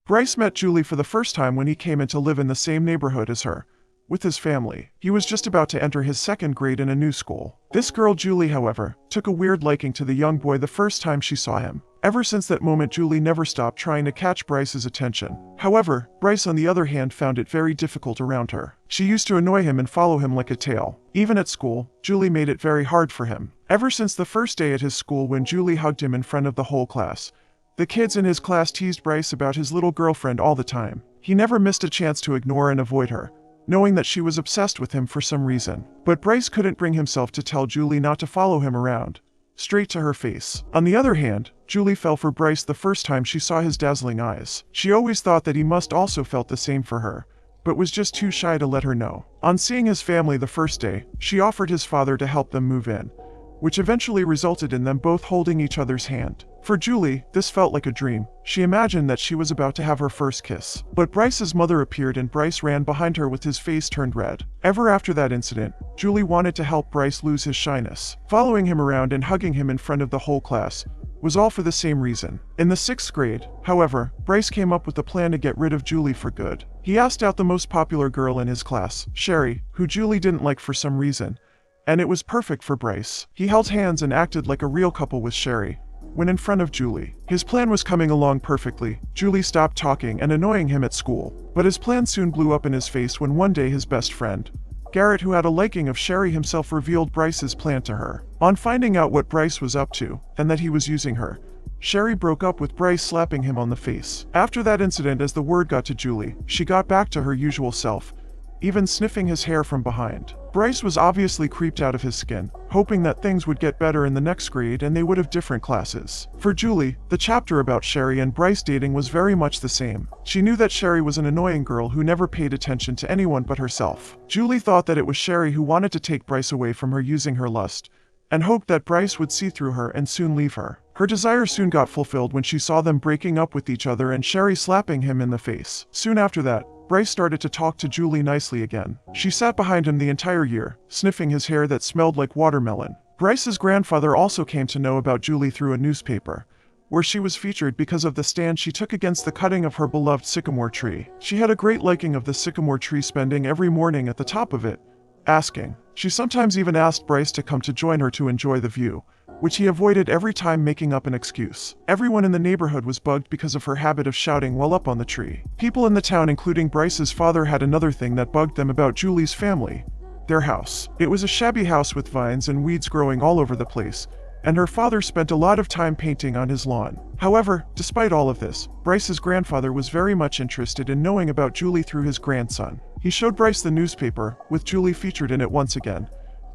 Bryce met Julie for the first time when he came in to live in the same neighborhood as her, with his family. He was just about to enter his second grade in a new school. This girl Julie, however, took a weird liking to the young boy the first time she saw him. Ever since that moment, Julie never stopped trying to catch Bryce's attention. However, Bryce on the other hand found it very difficult around her. She used to annoy him and follow him like a tail. Even at school, Julie made it very hard for him. Ever since the first day at his school when Julie hugged him in front of the whole class, the kids in his class teased Bryce about his little girlfriend all the time. He never missed a chance to ignore and avoid her, knowing that she was obsessed with him for some reason. But Bryce couldn't bring himself to tell Julie not to follow him around, straight to her face. On the other hand, Julie fell for Bryce the first time she saw his dazzling eyes. She always thought that he must also felt the same for her, but was just too shy to let her know. On seeing his family the first day, she offered his father to help them move in, which eventually resulted in them both holding each other's hand. For Julie, this felt like a dream. She imagined that she was about to have her first kiss. But Bryce's mother appeared and Bryce ran behind her with his face turned red. Ever after that incident, Julie wanted to help Bryce lose his shyness. Following him around and hugging him in front of the whole class was all for the same reason. In the 6th grade, however, Bryce came up with a plan to get rid of Julie for good. He asked out the most popular girl in his class, Sherry, who Julie didn't like for some reason, and it was perfect for Bryce. He held hands and acted like a real couple with Sherry when in front of Julie. His plan was coming along perfectly. Julie stopped talking and annoying him at school, but his plan soon blew up in his face when one day his best friend, Garrett, who had a liking of Sherry himself, revealed Bryce's plan to her. On finding out what Bryce was up to, and that he was using her, Sherry broke up with Bryce, slapping him on the face. After that incident, as the word got to Julie, she got back to her usual self, even sniffing his hair from behind. Bryce was obviously creeped out of his skin, hoping that things would get better in the next grade and they would have different classes. For Julie, the chapter about Sherry and Bryce dating was very much the same. She knew that Sherry was an annoying girl who never paid attention to anyone but herself. Julie thought that it was Sherry who wanted to take Bryce away from her using her lust, and hoped that Bryce would see through her and soon leave her. Her desire soon got fulfilled when she saw them breaking up with each other and Sherry slapping him in the face. Soon after that, Bryce started to talk to Julie nicely again. She sat behind him the entire year, sniffing his hair that smelled like watermelon. Bryce's grandfather also came to know about Julie through a newspaper, where she was featured because of the stand she took against the cutting of her beloved sycamore tree. She had a great liking of the sycamore tree, spending every morning at the top of it, asking. She sometimes even asked Bryce to come to join her to enjoy the view, which he avoided every time, making up an excuse. Everyone in the neighborhood was bugged because of her habit of shouting while up on the tree. People in the town, including Bryce's father, had another thing that bugged them about Julie's family: their house. It was a shabby house with vines and weeds growing all over the place, and her father spent a lot of time painting on his lawn. However, despite all of this, Bryce's grandfather was very much interested in knowing about Julie through his grandson. He showed Bryce the newspaper, with Julie featured in it once again,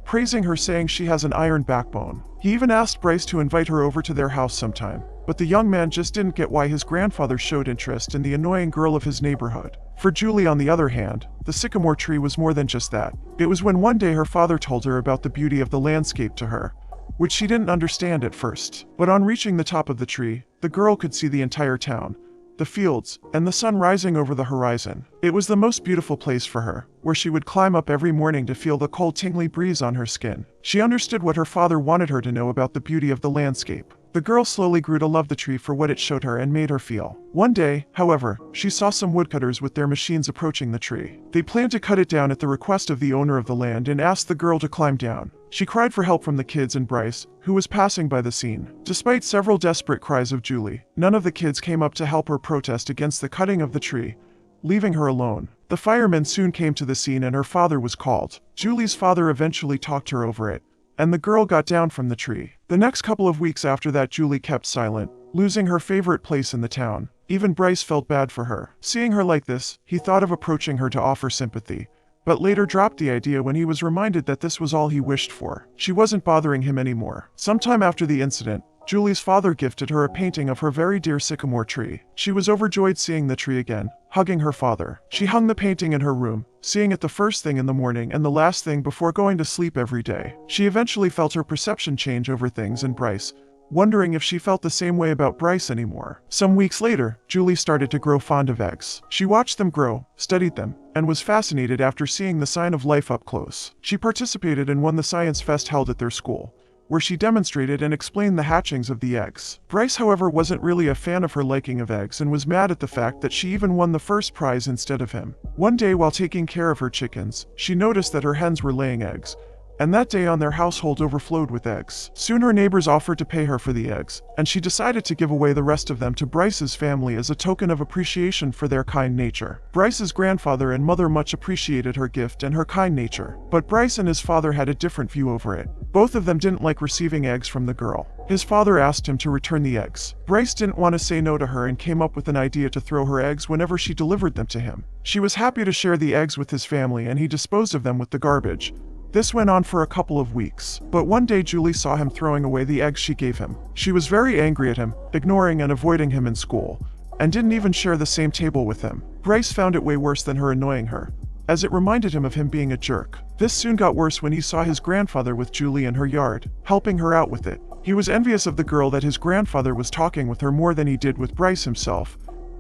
praising her, saying she has an iron backbone. He even asked Bryce to invite her over to their house sometime, but the young man just didn't get why his grandfather showed interest in the annoying girl of his neighborhood. For Julie, on the other hand, the sycamore tree was more than just that. It was when one day her father told her about the beauty of the landscape to her, which she didn't understand at first. But on reaching the top of the tree, the girl could see the entire town, the fields, and the sun rising over the horizon. It was the most beautiful place for her, where she would climb up every morning to feel the cold, tingly breeze on her skin. She understood what her father wanted her to know about the beauty of the landscape. The girl slowly grew to love the tree for what it showed her and made her feel. One day, however, she saw some woodcutters with their machines approaching the tree. They planned to cut it down at the request of the owner of the land and asked the girl to climb down. She cried for help from the kids and Bryce, who was passing by the scene. Despite several desperate cries of Julie, none of the kids came up to help her protest against the cutting of the tree, leaving her alone. The firemen soon came to the scene and her father was called. Julie's father eventually talked her over it, and the girl got down from the tree. The next couple of weeks after that, Julie kept silent, losing her favorite place in the town. Even Bryce felt bad for her. Seeing her like this, he thought of approaching her to offer sympathy, but later dropped the idea when he was reminded that this was all he wished for. She wasn't bothering him anymore. Sometime after the incident, Julie's father gifted her a painting of her very dear sycamore tree. She was overjoyed seeing the tree again, hugging her father. She hung the painting in her room, seeing it the first thing in the morning and the last thing before going to sleep every day. She eventually felt her perception change over things and Bryce, wondering if she felt the same way about Bryce anymore. Some weeks later, Julie started to grow fond of eggs. She watched them grow, studied them, and was fascinated after seeing the sign of life up close. She participated in one the science fest held at their school, where she demonstrated and explained the hatchings of the eggs. Bryce, however, wasn't really a fan of her liking of eggs and was mad at the fact that she even won the first prize instead of him. One day while taking care of her chickens, she noticed that her hens were laying eggs, and that day on their household overflowed with eggs. Soon her neighbors offered to pay her for the eggs, and she decided to give away the rest of them to Bryce's family as a token of appreciation for their kind nature. Bryce's grandfather and mother much appreciated her gift and her kind nature, but Bryce and his father had a different view over it. Both of them didn't like receiving eggs from the girl. His father asked him to return the eggs. Bryce didn't want to say no to her and came up with an idea to throw her eggs whenever she delivered them to him. She was happy to share the eggs with his family and he disposed of them with the garbage. This went on for a couple of weeks, but one day Julie saw him throwing away the eggs she gave him. She was very angry at him, ignoring and avoiding him in school, and didn't even share the same table with him. Bryce found it way worse than her annoying her, as it reminded him of him being a jerk. This soon got worse when he saw his grandfather with Julie in her yard, helping her out with it. He was envious of the girl that his grandfather was talking with her more than he did with Bryce himself,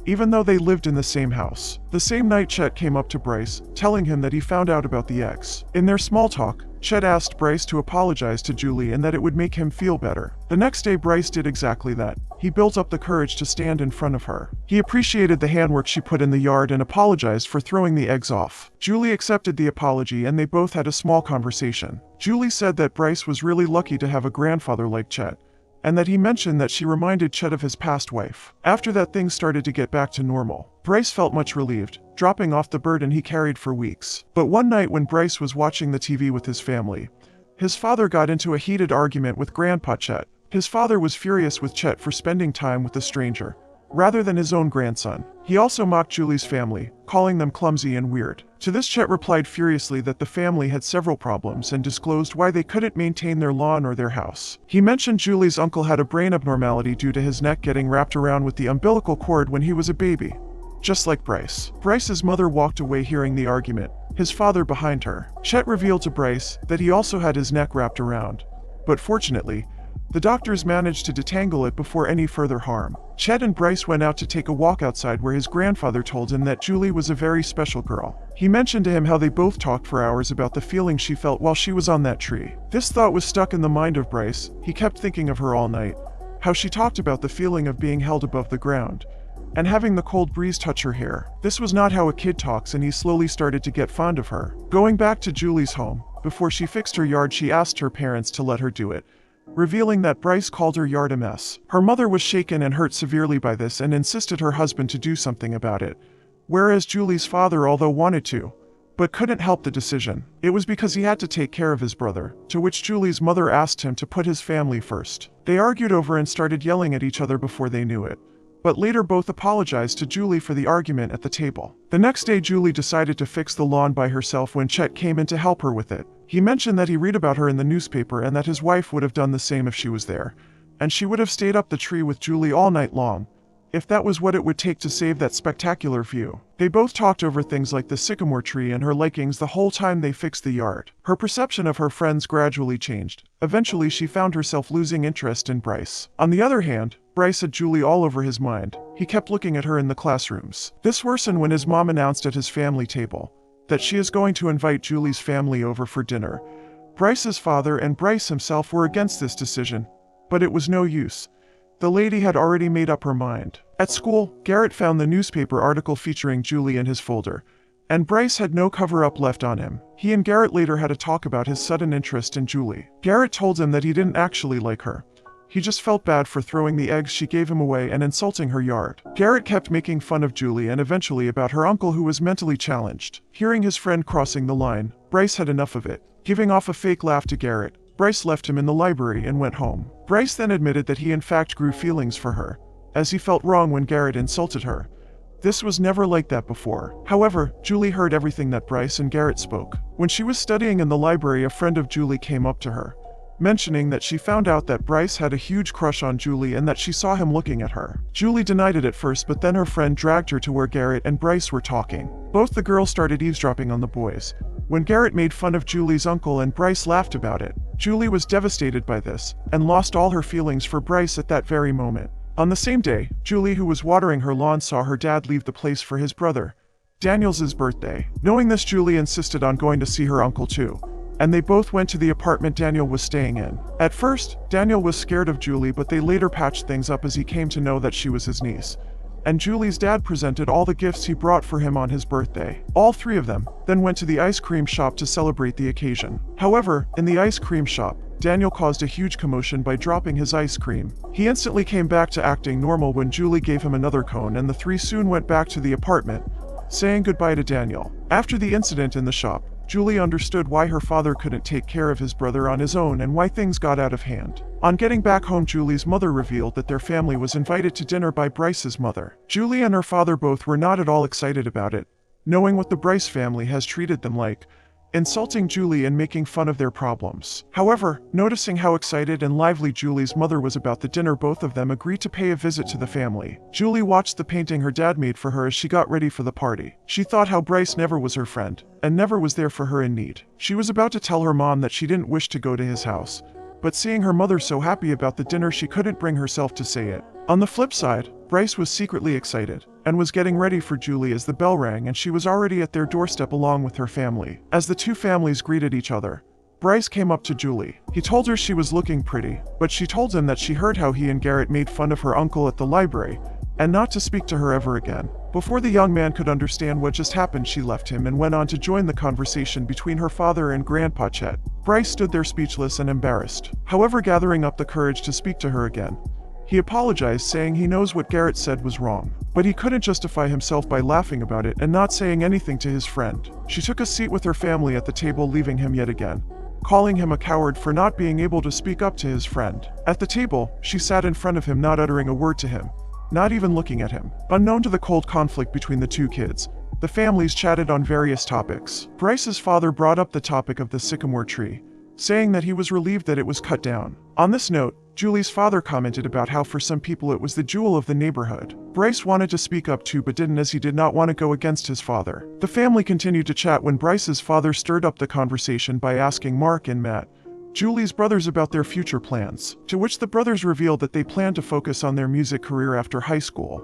even though they lived in the same house. The same night Chet came up to Bryce, telling him that he found out about the eggs. In their small talk, Chet asked Bryce to apologize to Julie and that it would make him feel better. The next day Bryce did exactly that. He built up the courage to stand in front of her. He appreciated the handwork she put in the yard and apologized for throwing the eggs off. Julie accepted the apology and they both had a small conversation. Julie said that Bryce was really lucky to have a grandfather like Chet, and that he mentioned that she reminded Chet of his past wife. After that, things started to get back to normal. Bryce felt much relieved, dropping off the burden he carried for weeks. But one night when Bryce was watching the TV with his family, his father got into a heated argument with Grandpa Chet. His father was furious with Chet for spending time with a stranger, rather than his own grandson. He also mocked Julie's family, calling them clumsy and weird. To this Chet replied furiously that the family had several problems and disclosed why they couldn't maintain their lawn or their house. He mentioned Julie's uncle had a brain abnormality due to his neck getting wrapped around with the umbilical cord when he was a baby, just like Bryce. Bryce's mother walked away hearing the argument, his father behind her. Chet revealed to Bryce that he also had his neck wrapped around, but fortunately, the doctors managed to detangle it before any further harm. Chet and Bryce went out to take a walk outside where his grandfather told him that Julie was a very special girl. He mentioned to him how they both talked for hours about the feeling she felt while she was on that tree. This thought was stuck in the mind of Bryce. He kept thinking of her all night, how she talked about the feeling of being held above the ground, and having the cold breeze touch her hair. This was not how a kid talks and he slowly started to get fond of her. Going back to Julie's home, before she fixed her yard she asked her parents to let her do it, revealing that Bryce called her yard a mess. Her mother was shaken and hurt severely by this and insisted her husband to do something about it, whereas Julie's father although wanted to, but couldn't help the decision. It was because he had to take care of his brother, to which Julie's mother asked him to put his family first. They argued over and started yelling at each other before they knew it, but later both apologized to Julie for the argument at the table. The next day Julie decided to fix the lawn by herself when Chet came in to help her with it. He mentioned that he read about her in the newspaper and that his wife would have done the same if she was there, and she would have stayed up the tree with Julie all night long, if that was what it would take to save that spectacular view. They both talked over things like the sycamore tree and her likings the whole time they fixed the yard. Her perception of her friends gradually changed. Eventually she found herself losing interest in Bryce. On the other hand, Bryce had Julie all over his mind. He kept looking at her in the classrooms. This worsened when his mom announced at his family table that she is going to invite Julie's family over for dinner. Bryce's father and Bryce himself were against this decision, but it was no use. The lady had already made up her mind. At school, Garrett found the newspaper article featuring Julie in his folder, and Bryce had no cover-up left on him. He and Garrett later had a talk about his sudden interest in Julie. Garrett told him that he didn't actually like her. He just felt bad for throwing the eggs she gave him away and insulting her yard. Garrett kept making fun of Julie and eventually about her uncle who was mentally challenged. Hearing his friend crossing the line, Bryce had enough of it. Giving off a fake laugh to Garrett, Bryce left him in the library and went home. Bryce then admitted that he in fact grew feelings for her, as he felt wrong when Garrett insulted her. This was never like that before. However, Julie heard everything that Bryce and Garrett spoke. When she was studying in the library, a friend of Julie came up to her, mentioning that she found out that Bryce had a huge crush on Julie and that she saw him looking at her. Julie denied it at first, but then her friend dragged her to where Garrett and Bryce were talking. Both the girls started eavesdropping on the boys. When Garrett made fun of Julie's uncle and Bryce laughed about it, Julie was devastated by this, and lost all her feelings for Bryce at that very moment. On the same day, Julie, who was watering her lawn, saw her dad leave the place for his brother Daniel's birthday. Knowing this, Julie insisted on going to see her uncle too, and they both went to the apartment Daniel was staying in. At first, Daniel was scared of Julie, but they later patched things up as he came to know that she was his niece. And Julie's dad presented all the gifts he brought for him on his birthday. All three of them then went to the ice cream shop to celebrate the occasion. However, in the ice cream shop, Daniel caused a huge commotion by dropping his ice cream. He instantly came back to acting normal when Julie gave him another cone, and the three soon went back to the apartment, saying goodbye to Daniel. After the incident in the shop, Julie understood why her father couldn't take care of his brother on his own and why things got out of hand. On getting back home, Julie's mother revealed that their family was invited to dinner by Bryce's mother. Julie and her father both were not at all excited about it, knowing what the Bryce family has treated them like, insulting Julie and making fun of their problems. However, noticing how excited and lively Julie's mother was about the dinner, both of them agreed to pay a visit to the family. Julie watched the painting her dad made for her as she got ready for the party. She thought how Bryce never was her friend, and never was there for her in need. She was about to tell her mom that she didn't wish to go to his house, but seeing her mother so happy about the dinner, she couldn't bring herself to say it. On the flip side, Bryce was secretly excited, and was getting ready for Julie as the bell rang and she was already at their doorstep along with her family. As the two families greeted each other, Bryce came up to Julie. He told her she was looking pretty, but she told him that she heard how he and Garrett made fun of her uncle at the library, and not to speak to her ever again. Before the young man could understand what just happened, she left him and went on to join the conversation between her father and Grandpa Chet. Bryce stood there speechless and embarrassed. However, gathering up the courage to speak to her again, he apologized, saying he knows what Garrett said was wrong, but he couldn't justify himself by laughing about it and not saying anything to his friend. She took a seat with her family at the table, leaving him yet again, calling him a coward for not being able to speak up to his friend. At the table, she sat in front of him, not uttering a word to him, not even looking at him. Unknown to the cold conflict between the two kids, the families chatted on various topics. Bryce's father brought up the topic of the sycamore tree, saying that he was relieved that it was cut down. On this note, Julie's father commented about how for some people it was the jewel of the neighborhood. Bryce wanted to speak up too, but didn't, as he did not want to go against his father. The family continued to chat when Bryce's father stirred up the conversation by asking Mark and Matt, Julie's brothers, about their future plans, to which the brothers revealed that they planned to focus on their music career after high school.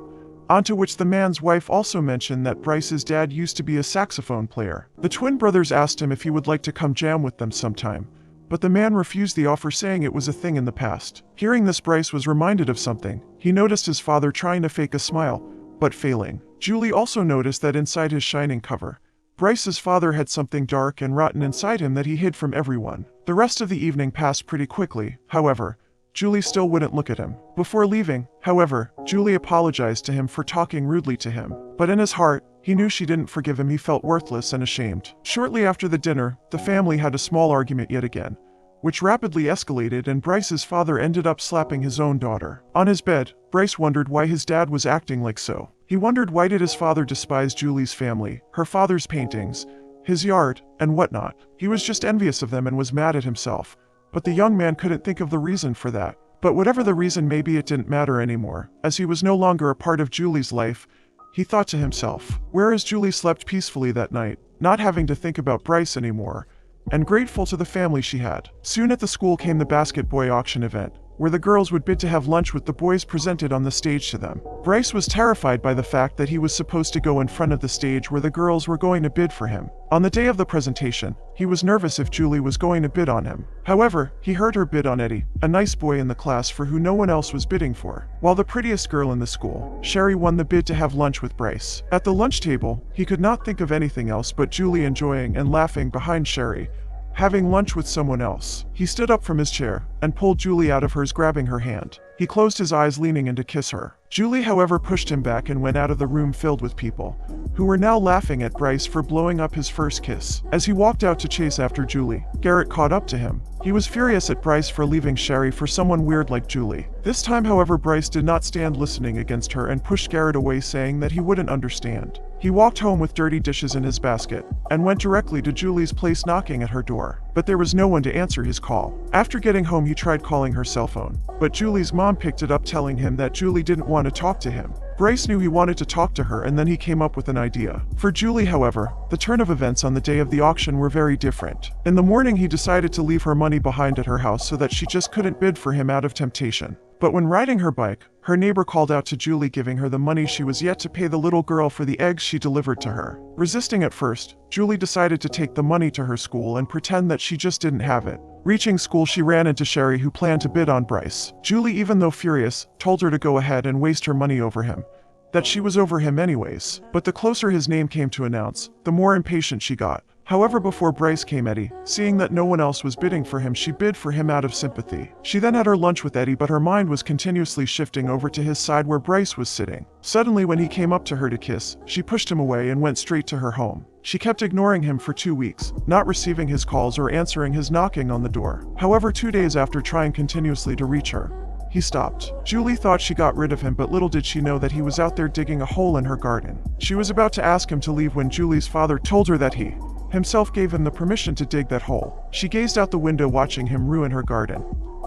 Onto which the man's wife also mentioned that Bryce's dad used to be a saxophone player. The twin brothers asked him if he would like to come jam with them sometime, but the man refused the offer, saying it was a thing in the past. Hearing this, Bryce was reminded of something. He noticed his father trying to fake a smile, but failing. Julie also noticed that inside his shining cover, Bryce's father had something dark and rotten inside him that he hid from everyone. The rest of the evening passed pretty quickly. However, Julie still wouldn't look at him. Before leaving, however, Julie apologized to him for talking rudely to him, but in his heart, he knew she didn't forgive him. He felt worthless and ashamed. Shortly after the dinner, the family had a small argument yet again, which rapidly escalated, and Bryce's father ended up slapping his own daughter. On his bed, Bryce wondered why his dad was acting like so. He wondered, why did his father despise Julie's family, her father's paintings, his yard, and whatnot? He was just envious of them and was mad at himself. But the young man couldn't think of the reason for that. But whatever the reason may be, it didn't matter anymore, as he was no longer a part of Julie's life, he thought to himself. Whereas Julie slept peacefully that night, not having to think about Bryce anymore, and grateful to the family she had. Soon at the school came the basket boy auction event, where the girls would bid to have lunch with the boys presented on the stage to them. Bryce was terrified by the fact that he was supposed to go in front of the stage where the girls were going to bid for him. On the day of the presentation, he was nervous if Julie was going to bid on him. However, he heard her bid on Eddie, a nice boy in the class for who no one else was bidding for. While the prettiest girl in the school, Sherry, won the bid to have lunch with Bryce. At the lunch table, he could not think of anything else but Julie enjoying and laughing behind Sherry, having lunch with someone else. He stood up from his chair and pulled Julie out of hers, grabbing her hand. He closed his eyes, leaning in to kiss her. Julie, however, pushed him back and went out of the room filled with people, who were now laughing at Bryce for blowing up his first kiss. As he walked out to chase after Julie, Garrett caught up to him. He was furious at Bryce for leaving Sherry for someone weird like Julie. This time, however, Bryce did not stand listening against her and pushed Garrett away, saying that he wouldn't understand. He walked home with dirty dishes in his basket, and went directly to Julie's place, knocking at her door. But there was no one to answer his call. After getting home, he tried calling her cell phone, but Julie's mom picked it up, telling him that Julie didn't want to talk to him. Bryce knew he wanted to talk to her, and then he came up with an idea. For Julie, however, the turn of events on the day of the auction were very different. In the morning, he decided to leave her money behind at her house so that she just couldn't bid for him out of temptation. But when riding her bike, her neighbor called out to Julie, giving her the money she was yet to pay the little girl for the eggs she delivered to her. Resisting at first, Julie decided to take the money to her school and pretend that she just didn't have it. Reaching school, she ran into Sherry, who planned to bid on Bryce. Julie, even though furious, told her to go ahead and waste her money over him, that she was over him anyways. But the closer his name came to announce, the more impatient she got. However, before Bryce came, Eddie, seeing that no one else was bidding for him, she bid for him out of sympathy. She then had her lunch with Eddie, but her mind was continuously shifting over to his side where Bryce was sitting. Suddenly, when he came up to her to kiss, she pushed him away and went straight to her home. She kept ignoring him for 2 weeks, not receiving his calls or answering his knocking on the door. However, 2 days after trying continuously to reach her, he stopped. Julie thought she got rid of him, but little did she know that he was out there digging a hole in her garden. She was about to ask him to leave when Julie's father told her that he himself gave him the permission to dig that hole. She gazed out the window, watching him ruin her garden,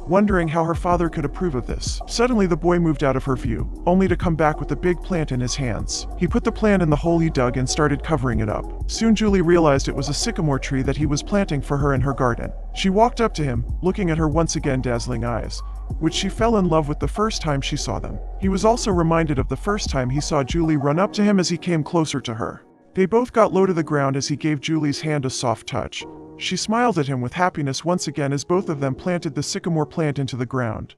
wondering how her father could approve of this. Suddenly, the boy moved out of her view, only to come back with a big plant in his hands. He put the plant in the hole he dug and started covering it up. Soon Julie realized it was a sycamore tree that he was planting for her in her garden. She walked up to him, looking at her once again dazzling eyes, which she fell in love with the first time she saw them. He was also reminded of the first time he saw Julie run up to him as he came closer to her. They both got low to the ground as he gave Julie's hand a soft touch. She smiled at him with happiness once again as both of them planted the sycamore plant into the ground.